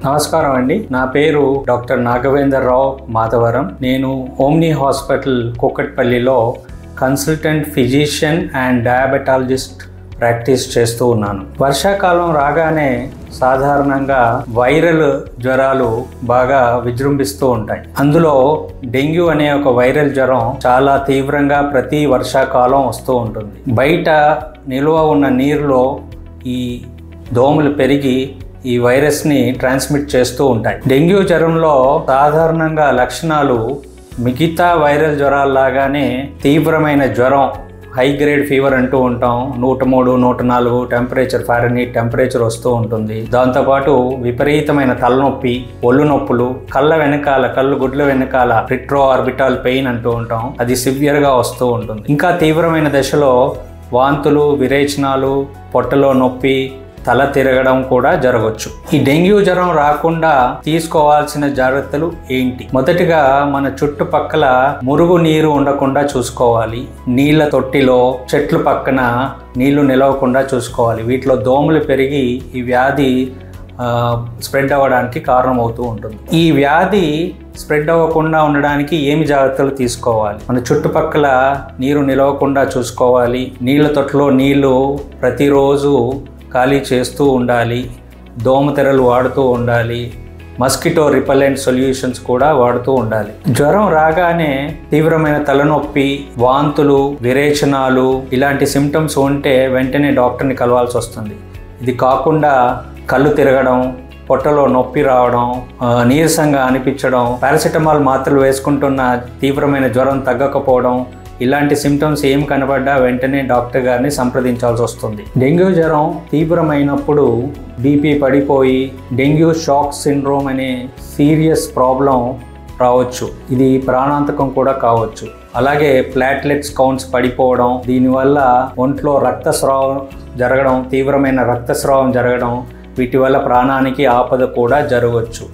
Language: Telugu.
నమస్కారం అండి. నా పేరు డాక్టర్ నాగవేంద్రరావు మాధవరం. నేను ఓమ్ని హాస్పిటల్ కూకట్పల్లిలో consultant physician and diabetologist practice చేస్తూ ఉన్నాను. వర్షాకాలం రాగానే సాధారణంగా వైరల్ జ్వరాలు బాగా విజృంభిస్తూ ఉంటాయి. అందులో డెంగ్యూ అనే ఒక వైరల్ జ్వరం చాలా తీవ్రంగా ప్రతి వర్షాకాలం వస్తూ ఉంటుంది. బయట నిల్వ ఉన్న నీరులో ఈ దోమలు పెరిగి ఈ వైరస్ని ట్రాన్స్మిట్ చేస్తూ ఉంటాయి. డెంగ్యూ జ్వరంలో సాధారణంగా లక్షణాలు మిగతా వైరల్ జ్వరాల్లాగానే తీవ్రమైన జ్వరం, హై గ్రేడ్ ఫీవర్ అంటూ ఉంటాం. 103, 104 టెంపరేచర్, ఫారెన్హీట్ టెంపరేచర్ వస్తూ ఉంటుంది. దాంతోపాటు విపరీతమైన తలనొప్పి, ఒళ్ళు నొప్పులు, కళ్ళు గుడ్ల వెనకాల రిట్రో ఆర్బిటాల్ పెయిన్ అంటూ ఉంటాం. అది సివియర్గా వస్తూ ఉంటుంది. ఇంకా తీవ్రమైన దశలో వాంతులు, విరేచనాలు, పొట్టలో నొప్పి, తల తిరగడం కూడా జరగవచ్చు. ఈ డెంగ్యూ జ్వరం రాకుండా తీసుకోవాల్సిన జాగ్రత్తలు ఏంటి? మొదటిగా మన చుట్టుపక్కల మురుగు నీరు ఉండకుండా చూసుకోవాలి. నీళ్ళ తొట్టిలో, చెట్లు పక్కన నీళ్లు నిలవకుండా చూసుకోవాలి. వీటిలో దోమలు పెరిగి ఈ వ్యాధి స్ప్రెడ్ అవ్వడానికి కారణమవుతూ ఉంటుంది. ఈ వ్యాధి స్ప్రెడ్ అవ్వకుండా ఉండడానికి ఏమి జాగ్రత్తలు తీసుకోవాలి? మన చుట్టుపక్కల నీరు నిలవకుండా చూసుకోవాలి. నీళ్ళ తొట్టులో నీళ్లు ప్రతిరోజు ఖాళీ చేస్తూ ఉండాలి. దోమతెరలు వాడుతూ ఉండాలి. మస్కిటో రిపలెంట్ సొల్యూషన్స్ కూడా వాడుతూ ఉండాలి. జ్వరం రాగానే తీవ్రమైన తలనొప్పి, వాంతులు, విరేచనాలు ఇలాంటి సిమ్టమ్స్ ఉంటే వెంటనే డాక్టర్ని కలవాల్సి వస్తుంది. ఇది కాకుండా కళ్ళు తిరగడం, పొట్టలో నొప్పి రావడం, నీరసంగా అనిపించడం, పారాసిటమాల్ మాత్రలు వేసుకుంటున్న తీవ్రమైన జ్వరం తగ్గకపోవడం, ఇలాంటి సిమ్టమ్స్ ఏం కనబడ్డా వెంటనే డాక్టర్ గారిని సంప్రదించాల్సి వస్తుంది. డెంగ్యూ జ్వరం తీవ్రమైనప్పుడు బీపీ పడిపోయి డెంగ్యూ షాక్ సిండ్రోమ్ అనే సీరియస్ ప్రాబ్లం రావచ్చు. ఇది ప్రాణాంతకం కూడా కావచ్చు. అలాగే ప్లాట్లెట్స్ కౌంట్స్ పడిపోవడం, దీనివల్ల ఒంట్లో రక్తస్రావం జరగడం, తీవ్రమైన రక్తస్రావం జరగడం, వీటి వల్ల ప్రాణానికి ఆపద కూడా జరగవచ్చు.